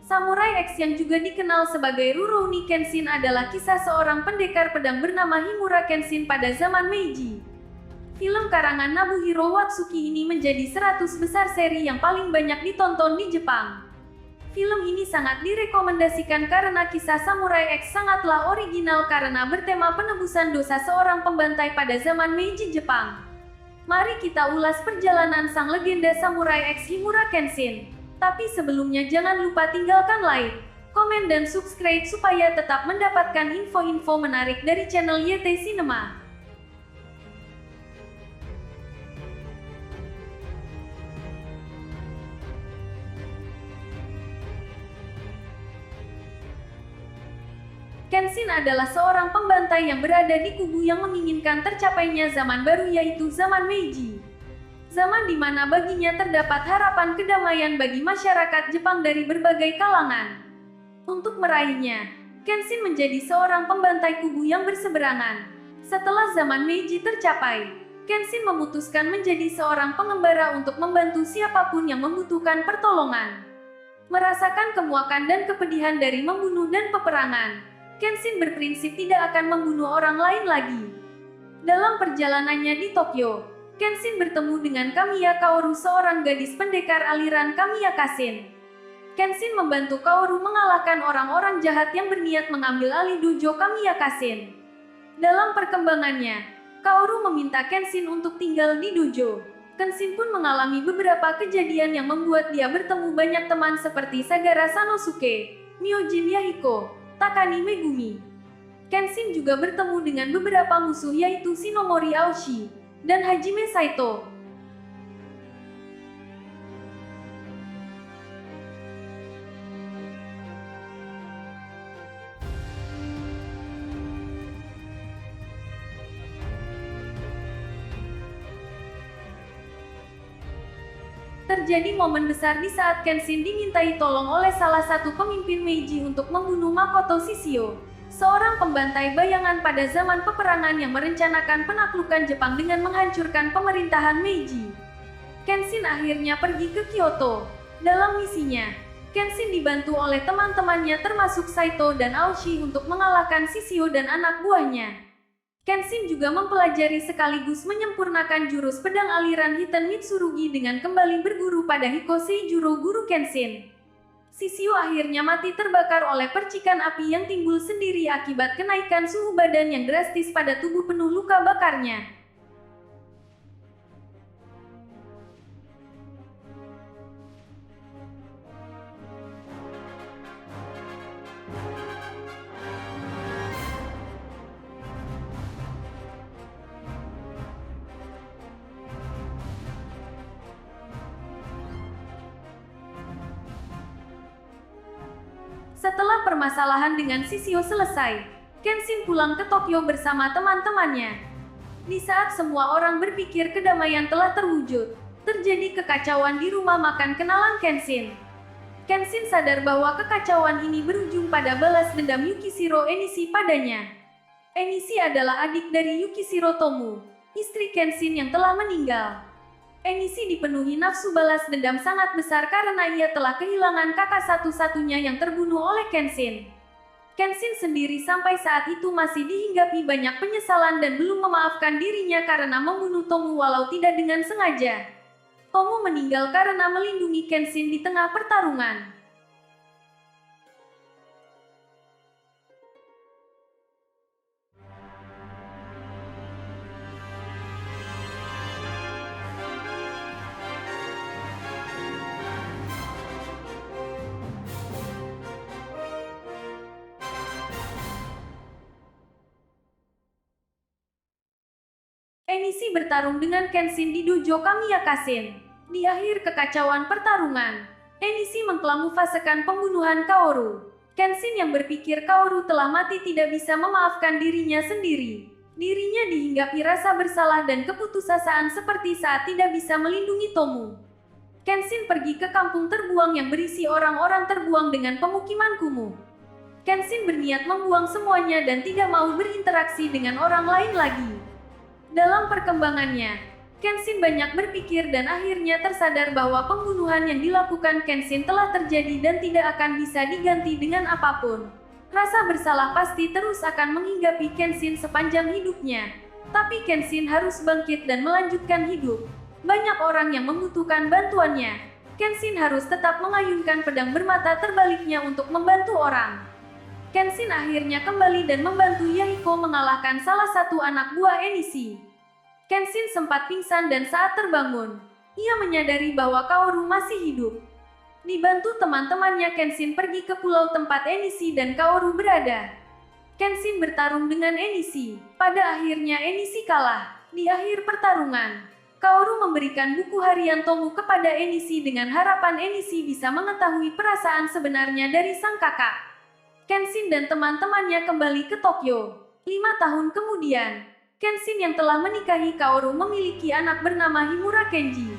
Samurai X yang juga dikenal sebagai Rurouni Kenshin adalah kisah seorang pendekar pedang bernama Himura Kenshin pada zaman Meiji. Film karangan Nobuhiro Watsuki ini menjadi 100 besar seri yang paling banyak ditonton di Jepang. Film ini sangat direkomendasikan karena kisah Samurai X sangatlah original karena bertema penebusan dosa seorang pembantai pada zaman Meiji Jepang. Mari kita ulas perjalanan sang legenda Samurai X Himura Kenshin. Tapi sebelumnya jangan lupa tinggalkan like, komen dan subscribe supaya tetap mendapatkan info-info menarik dari channel YT Cinema. Kenshin adalah seorang pembantai yang berada di kubu yang menginginkan tercapainya zaman baru yaitu zaman Meiji. Zaman di mana baginya terdapat harapan kedamaian bagi masyarakat Jepang dari berbagai kalangan. Untuk meraihnya, Kenshin menjadi seorang pembantai kubu yang berseberangan. Setelah zaman Meiji tercapai, Kenshin memutuskan menjadi seorang pengembara untuk membantu siapapun yang membutuhkan pertolongan. Merasakan kemuakan dan kepedihan dari membunuh dan peperangan, Kenshin berprinsip tidak akan membunuh orang lain lagi. Dalam perjalanannya di Tokyo, Kenshin bertemu dengan Kamiya Kaoru, seorang gadis pendekar aliran Kamiya Kashin. Kenshin membantu Kaoru mengalahkan orang-orang jahat yang berniat mengambil alih dojo Kamiya Kashin. Dalam perkembangannya, Kaoru meminta Kenshin untuk tinggal di dojo. Kenshin pun mengalami beberapa kejadian yang membuat dia bertemu banyak teman seperti Sagara Sanosuke, Myojin Yahiko, Takani Megumi. Kenshin juga bertemu dengan beberapa musuh yaitu Shinomori Aoshi dan Hajime Saito. Terjadi momen besar di saat Kenshin dimintai tolong oleh salah satu pemimpin Meiji untuk membunuh Makoto Shishio, seorang pembantai bayangan pada zaman peperangan yang merencanakan penaklukan Jepang dengan menghancurkan pemerintahan Meiji. Kenshin akhirnya pergi ke Kyoto. Dalam misinya, Kenshin dibantu oleh teman-temannya termasuk Saito dan Aoshi untuk mengalahkan Shishio dan anak buahnya. Kenshin juga mempelajari sekaligus menyempurnakan jurus pedang aliran Hiten Mitsurugi dengan kembali berguru pada Hikosei Juro Guru Kenshin. Shishio akhirnya mati terbakar oleh percikan api yang timbul sendiri akibat kenaikan suhu badan yang drastis pada tubuh penuh luka bakarnya. Setelah permasalahan dengan Shishio selesai, Kenshin pulang ke Tokyo bersama teman-temannya. Di saat semua orang berpikir kedamaian telah terwujud, terjadi kekacauan di rumah makan kenalan Kenshin. Kenshin sadar bahwa kekacauan ini berujung pada balas dendam Yukishiro Enishi padanya. Enishi adalah adik dari Yukishiro Tomu, istri Kenshin yang telah meninggal. Enishi dipenuhi nafsu balas dendam sangat besar karena ia telah kehilangan kakak satu-satunya yang terbunuh oleh Kenshin. Kenshin sendiri sampai saat itu masih dihinggapi banyak penyesalan dan belum memaafkan dirinya karena membunuh Tomu walau tidak dengan sengaja. Tomu meninggal karena melindungi Kenshin di tengah pertarungan. Enishi bertarung dengan Kenshin di dojo Kamiya Kashin. Di akhir kekacauan pertarungan, Enishi mengklamufasekan pembunuhan Kaoru. Kenshin yang berpikir Kaoru telah mati tidak bisa memaafkan dirinya sendiri. Dirinya dihinggapi rasa bersalah dan keputusasaan seperti saat tidak bisa melindungi Tomu. Kenshin pergi ke kampung terbuang yang berisi orang-orang terbuang dengan pemukiman kumuh. Kenshin berniat membuang semuanya dan tidak mau berinteraksi dengan orang lain lagi. Dalam perkembangannya, Kenshin banyak berpikir dan akhirnya tersadar bahwa pembunuhan yang dilakukan Kenshin telah terjadi dan tidak akan bisa diganti dengan apapun. Rasa bersalah pasti terus akan menghinggapi Kenshin sepanjang hidupnya. Tapi Kenshin harus bangkit dan melanjutkan hidup. Banyak orang yang membutuhkan bantuannya. Kenshin harus tetap mengayunkan pedang bermata terbaliknya untuk membantu orang. Kenshin akhirnya kembali dan membantu Yahiko mengalahkan salah satu anak buah Enishi. Kenshin sempat pingsan dan saat terbangun, ia menyadari bahwa Kaoru masih hidup. Dibantu teman-temannya, Kenshin pergi ke pulau tempat Enishi dan Kaoru berada. Kenshin bertarung dengan Enishi. Pada akhirnya Enishi kalah. Di akhir pertarungan, Kaoru memberikan buku harian Tomu kepada Enishi dengan harapan Enishi bisa mengetahui perasaan sebenarnya dari sang kakak. Kenshin dan teman-temannya kembali ke Tokyo. 5 tahun kemudian, Kenshin yang telah menikahi Kaoru memiliki anak bernama Himura Kenji.